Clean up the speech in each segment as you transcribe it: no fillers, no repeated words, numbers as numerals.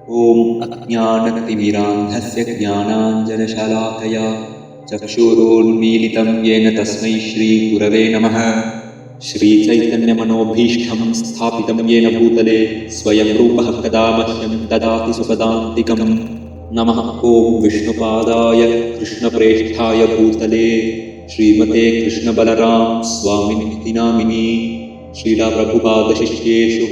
ॐ अज्ञानतिमिरान्धस्य ज्ञानाञ्जनशलाकया चक्षुरोन्मीलितं येन तस्मै श्रीगुरवे नमः। श्रीचैतन्यमनोभीष्टं स्थापितं येन भूतले स्वयं रूपः कदा मह्यं ददाति सुपदान्तिकम्। नमः ॐ विष्णुपादाय कृष्णप्रेष्ठाय भूतले श्रीमते कृष्णबलराम स्वामिनिति नामिनी। श्रीलप्रभुपादशिष्येषु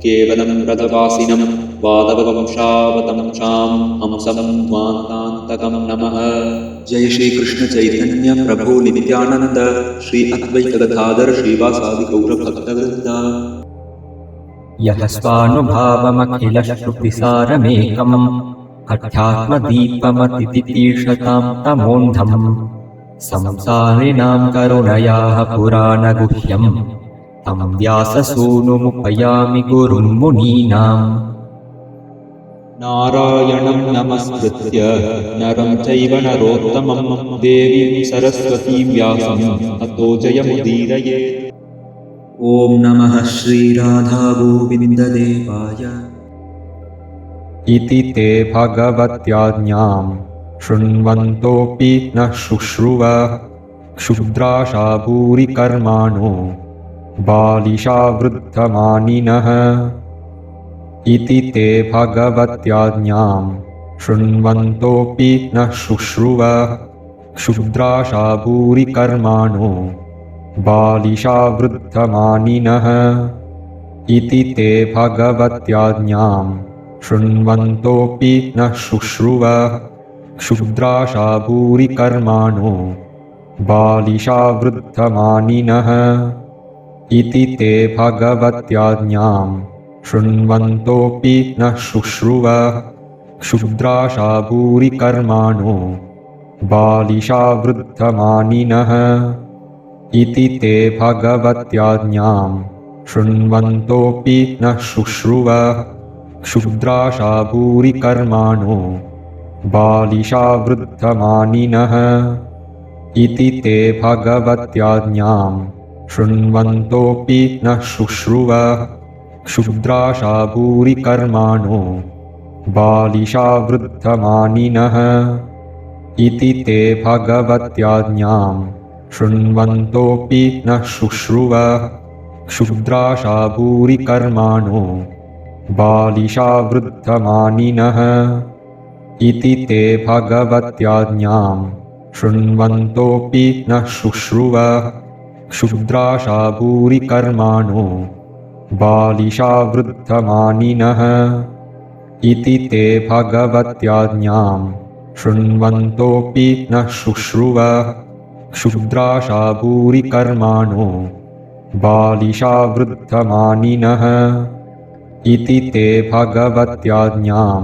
केवलं व्रतवासिनं वादवंशावतंसां हंसं ध्वान्तान्तकं नमः। जय श्री कृष्ण चैतन्य प्रभु नित्यानंद श्री अद्वैत गदाधर श्रीवासादि गौरभक्तवृंद। यः स्वानुभावमखिलश्रुतिसारमेकम् अध्यात्मदीपमतितितीर्षतां तमोऽन्धम् संसारिणां करुणयाः पुराणगुह्यम् तं व्याससूनुमुपयामि गुरुं मुनीनाम्। नारायणं नमस्कृत्य नरं चैव नरोत्तमं देवीं सरस्वतीं व्यासं ततो जयमुदीरये। ॐ नमः श्रीराधागोविन्ददेवाय। इति ते भगवत्याज्ञां शृण्वन्तोऽपि न शुश्रुव क्षुद्राशा भूरिकर्माणो बालिशा वृद्धमानिनः। इति ते भगवत्याज्ञां शृण्वन्तोऽपि न शुश्रुव क्षुद्राशा भूरिकर्माणो बालिशा वृद्धमानिनः। इति ते भगवत्याज्ञां शृण्वन्तोऽपि न शुश्रुव क्षुद्राशा भूरिकर्माणो बालिशा वृद्धमानिनः। इति ते भगवत्याज्ञां शृण्वन्तोऽपि न शुश्रुव क्षुद्राशा भूरिकर्माणो बालिशा वृद्धमानिनः। इति ते भगवत्याज्ञां शृण्वन्तोऽपि न शुश्रुव क्षुद्राशा भूरिकर्माणो बालिशा वृद्धमानिनः। इति ते भगवत्याज्ञां शृण्वन्तोऽपि न शुश्रुव क्षुद्राशा भूरिकर्माणो बालिशा वृद्धमानिनः। इति ते भगवत्याज्ञां शृण्वन्तोऽपि न शुश्रुव क्षुद्राशा भूरिकर्माणो बालिशा वृद्धमानिनः। इति ते भगवत्याज्ञां शृण्वन्तोऽपि न शुश्रुव क्षुद्राशा भूरिकर्माणो बालिशा वृद्धमानिनः। इति ते भगवत्याज्ञां शृण्वन्तोऽपि न शुश्रुव क्षुद्राशा भूरिकर्माणो बालिशा वृद्धमानिनः। इति ते भगवत्याज्ञां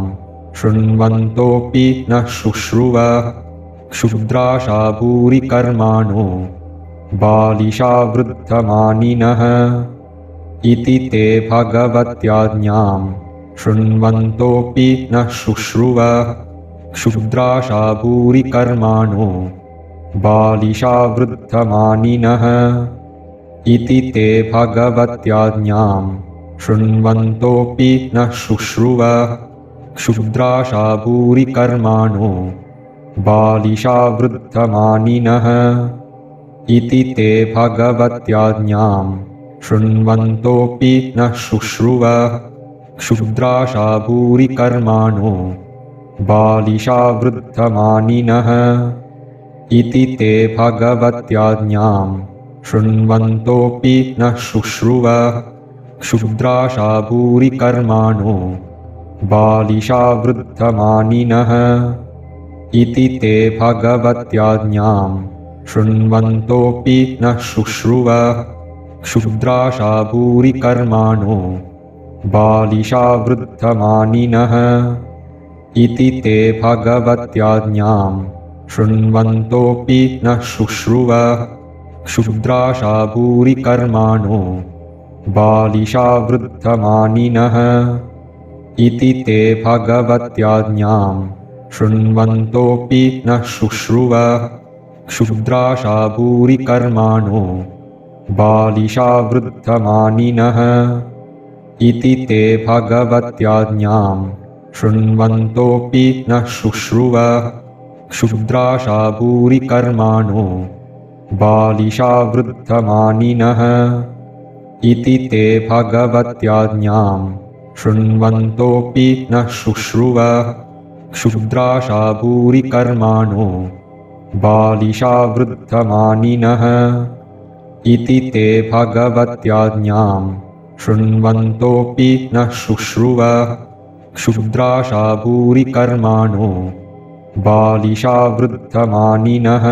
शृण्वन्तोऽपि न शुश्रुव क्षुद्राशा भूरिकर्माणो बालिशा वृद्धमानिनः। इति ते भगवत्याज्ञां शृण्वन्तोऽपि न शुश्रुव क्षुद्राशा भूरिकर्माणो बालिशा वृद्धमानिनः। इति ते भगवत्याज्ञां शृण्वन्तोऽपि न शुश्रुव क्षुद्राशा भूरिकर्माणो बालिशा वृद्धमानिनः। इति ते भगवत्याज्ञां शृण्वन्तोऽपि न शुश्रुव क्षुद्राशा भूरिकर्माणो बालिशा वृद्धमानिनः। इति ते भगवत्याज्ञां शृण्वन्तोऽपि न शुश्रुव क्षुद्राशा भूरिकर्माणो बालिशा वृद्धमानिनः। इति ते भगवत्याज्ञां शृण्वन्तोऽपि न शुश्रुव क्षुद्राशा भूरिकर्माणो बालिशा वृद्धमानिनः। इति ते भगवत्याज्ञां शृण्वन्तोऽपि न शुश्रुव क्षुद्राशा भूरिकर्माणो बालिशा वृद्धमानिनः। इति ते भगवत्याज्ञां शृण्वन्तोऽपि न शुश्रुव क्षुद्राशा भूरिकर्माणो बालिशा वृद्धमानिनः। इति ते भगवत्याज्ञां शृण्वन्तोऽपि न शुश्रुव क्षुद्राशा भूरिकर्माणो बालिशा वृद्धमानिनः इति ते भगवत्याज्ञां शृण्वन्तोऽपि न शुश्रुव क्षुद्राशा भूरिकर्माणो बालिशा वृद्धमानिनः इति ते भगवत्याज्ञां शृण्वन्तोऽपि न शुश्रुव क्षुद्राशा भूरिकर्माणो बालिशा वृद्धमानिनः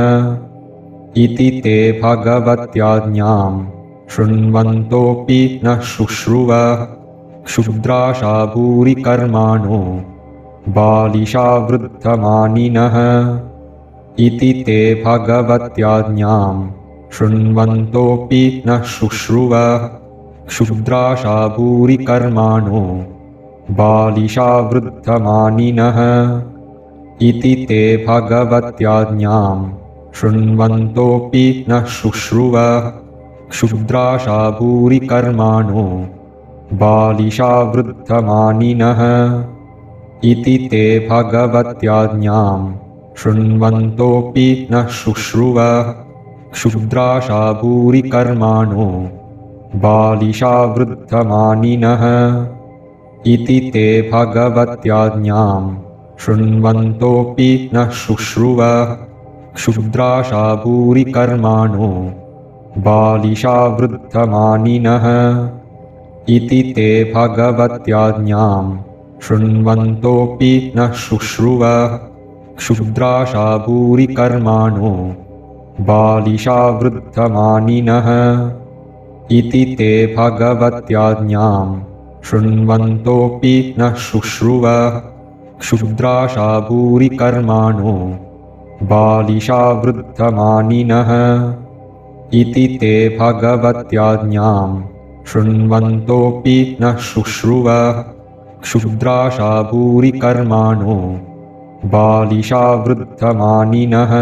इति ते भगवत्याज्ञां शृण्वन्तोऽपि न शुश्रुव क्षुद्राशा भूरिकर्माणो बालिशा वृद्धमानिनः इति ते भगवत्याज्ञां शृण्वन्तोऽपि न शुश्रुव क्षुद्राशा भूरिकर्माणो बालिशा वृद्धमानिनः इति ते भगवत्याज्ञां शृण्वन्तोऽपि न शुश्रुव क्षुद्राशा भूरिकर्माणो बालिशा वृद्धमानिनः इति ते भगवत्याज्ञां शृण्वन्तोऽपि न शुश्रुव क्षुद्राशा भूरिकर्माणो बालिशा वृद्धमानिनः इति ते भगवत्याज्ञां शृण्वन्तोऽपि न शुश्रुव क्षुद्राशा भूरिकर्माणो बालिशा वृद्धमानिनः इति ते भगवत्याज्ञां शृण्वन्तोऽपि न शुश्रुव क्षुद्राशा भूरिकर्माणो बालिशा वृद्धमानिनः इति ते भगवत्याज्ञां शृण्वन्तोऽपि न शुश्रुव क्षुद्राशा भूरिकर्माणो बालिशा वृद्धमानिनः इति ते भगवत्याज्ञां शृण्वन्तोऽपि न शुश्रुव क्षुद्राशा भूरिकर्माणो बालिशा वृद्धमानिनः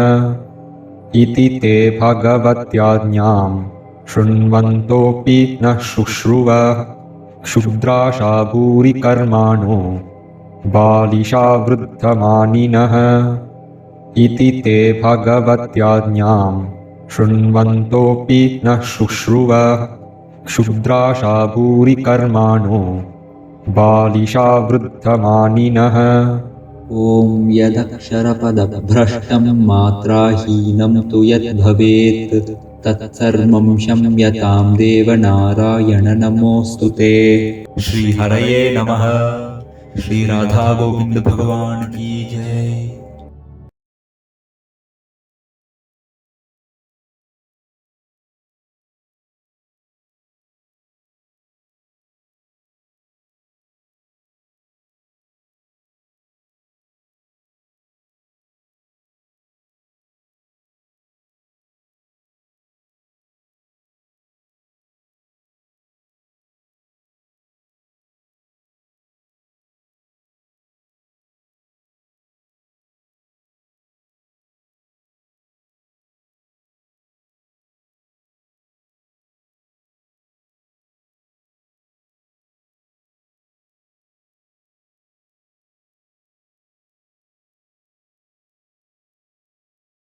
इति ते भगवत्याज्ञां शृण्वन्तोऽपि न शुश्रुव क्षुद्राशा भूरिकर्माणो बालिशा वृद्धमानिनः इति ते भगवत्याज्ञां शृण्वन्तोऽपि न शुश्रुव क्षुद्राशा भूरिकर्माणो बालिशा वृद्धमानिनः ॐ यदक्षरपदभ्रष्टं मात्राहीनं तु यद्भवेत् तत्सर्वं क्षम्यतां देवनारायण नमोऽस्तु ते। श्री हरये नमः। श्री राधा गोविंद भगवान की जय।